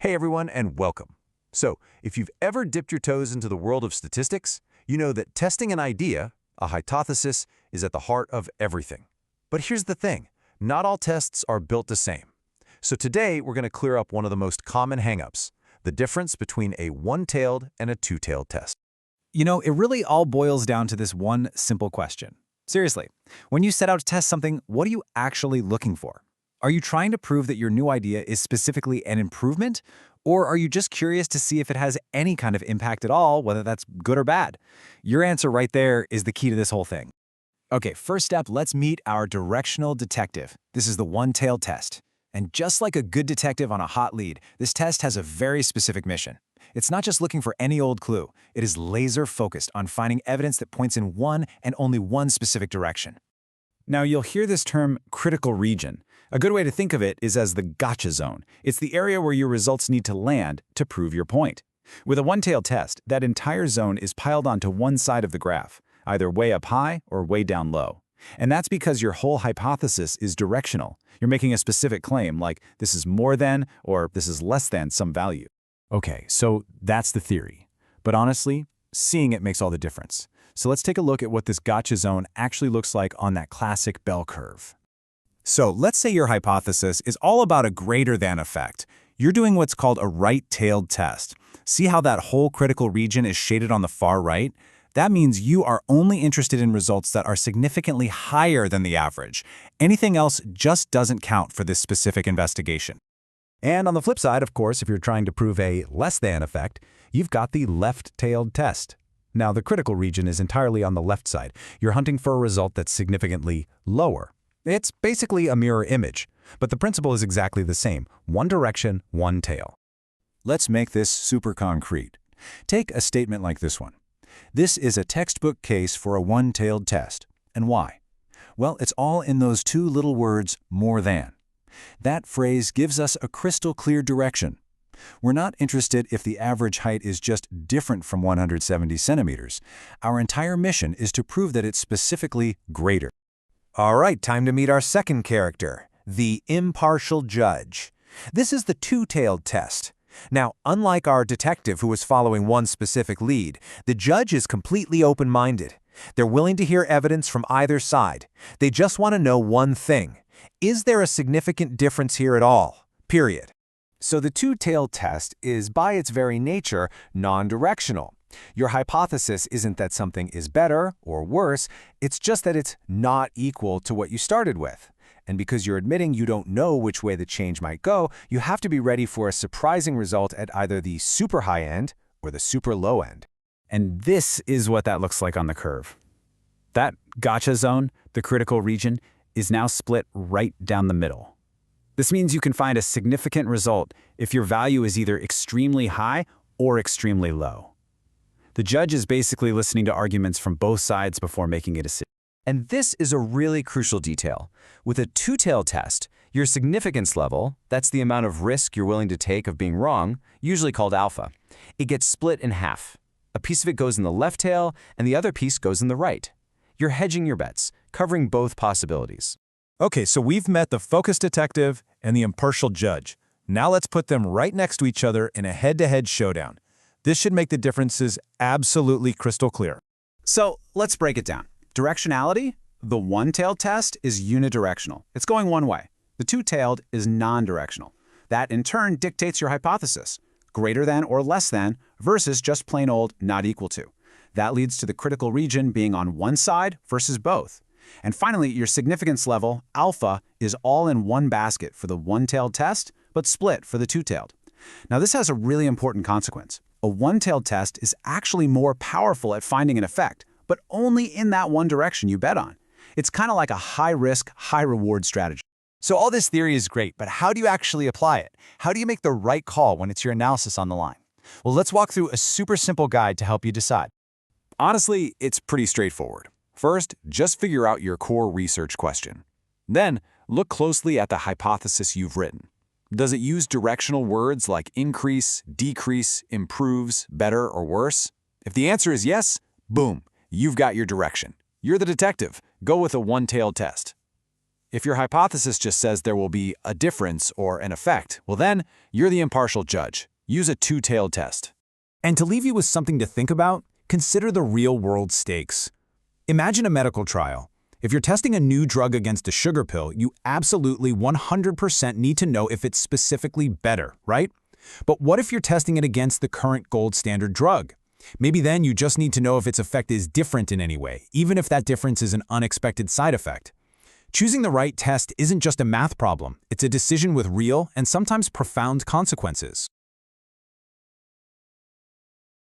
Hey everyone, and welcome. So, if you've ever dipped your toes into the world of statistics, you know that testing an idea, a hypothesis, is at the heart of everything. But here's the thing, not all tests are built the same. So today, we're going to clear up one of the most common hangups, the difference between a one-tailed and a two-tailed test. You know, it really all boils down to this one simple question. Seriously, when you set out to test something, what are you actually looking for? Are you trying to prove that your new idea is specifically an improvement? Or are you just curious to see if it has any kind of impact at all, whether that's good or bad? Your answer right there is the key to this whole thing. Okay, first step, let's meet our directional detective. This is the one-tailed test. And just like a good detective on a hot lead, this test has a very specific mission. It's not just looking for any old clue. It is laser-focused on finding evidence that points in one and only one specific direction. Now, you'll hear this term critical region. A good way to think of it is as the gotcha zone. It's the area where your results need to land to prove your point. With a one-tailed test, that entire zone is piled onto one side of the graph, either way up high or way down low. And that's because your whole hypothesis is directional. You're making a specific claim, like this is more than or this is less than some value. Okay, so that's the theory. But honestly, seeing it makes all the difference. So let's take a look at what this gotcha zone actually looks like on that classic bell curve. So let's say your hypothesis is all about a greater than effect. You're doing what's called a right-tailed test. See how that whole critical region is shaded on the far right? That means you are only interested in results that are significantly higher than the average. Anything else just doesn't count for this specific investigation. And on the flip side, of course, if you're trying to prove a less than effect, you've got the left-tailed test. Now, the critical region is entirely on the left side. You're hunting for a result that's significantly lower. It's basically a mirror image, but the principle is exactly the same. One direction, one tail. Let's make this super concrete. Take a statement like this one. This is a textbook case for a one-tailed test. And why? Well, it's all in those two little words, more than. That phrase gives us a crystal clear direction. We're not interested if the average height is just different from 170 centimeters. Our entire mission is to prove that it's specifically greater. All right, time to meet our second character, the impartial judge. This is the two-tailed test. Now, unlike our detective who was following one specific lead, the judge is completely open-minded. They're willing to hear evidence from either side. They just want to know one thing. Is there a significant difference here at all? Period. So the two-tailed test is, by its very nature, non-directional. Your hypothesis isn't that something is better or worse, it's just that it's not equal to what you started with. And because you're admitting you don't know which way the change might go, you have to be ready for a surprising result at either the super high end or the super low end. And this is what that looks like on the curve. That gotcha zone, the critical region, is now split right down the middle. This means you can find a significant result if your value is either extremely high or extremely low. The judge is basically listening to arguments from both sides before making a decision. And this is a really crucial detail. With a two-tailed test, your significance level, that's the amount of risk you're willing to take of being wrong, usually called alpha, it gets split in half. A piece of it goes in the left tail, and the other piece goes in the right. You're hedging your bets, covering both possibilities. Okay, so we've met the focused detective and the impartial judge. Now let's put them right next to each other in a head-to-head showdown. This should make the differences absolutely crystal clear. So let's break it down. Directionality, the one-tailed test is unidirectional. It's going one way. The two-tailed is non-directional. That in turn dictates your hypothesis, greater than or less than versus just plain old not equal to. That leads to the critical region being on one side versus both. And finally, your significance level, alpha, is all in one basket for the one-tailed test, but split for the two-tailed. Now this has a really important consequence. A one-tailed test is actually more powerful at finding an effect, but only in that one direction you bet on. It's kind of like a high-risk, high-reward strategy. So all this theory is great, but how do you actually apply it? How do you make the right call when it's your analysis on the line? Well, let's walk through a super simple guide to help you decide. Honestly, it's pretty straightforward. First, just figure out your core research question. Then, look closely at the hypothesis you've written. Does it use directional words like increase, decrease, improves, better, or worse? If the answer is yes, boom, you've got your direction. You're the detective. Go with a one-tailed test. If your hypothesis just says there will be a difference or an effect, well then, you're the impartial judge. Use a two-tailed test. And to leave you with something to think about, consider the real-world stakes. Imagine a medical trial. If you're testing a new drug against a sugar pill, you absolutely 100% need to know if it's specifically better, right? But what if you're testing it against the current gold standard drug? Maybe then you just need to know if its effect is different in any way, even if that difference is an unexpected side effect. Choosing the right test isn't just a math problem, it's a decision with real and sometimes profound consequences.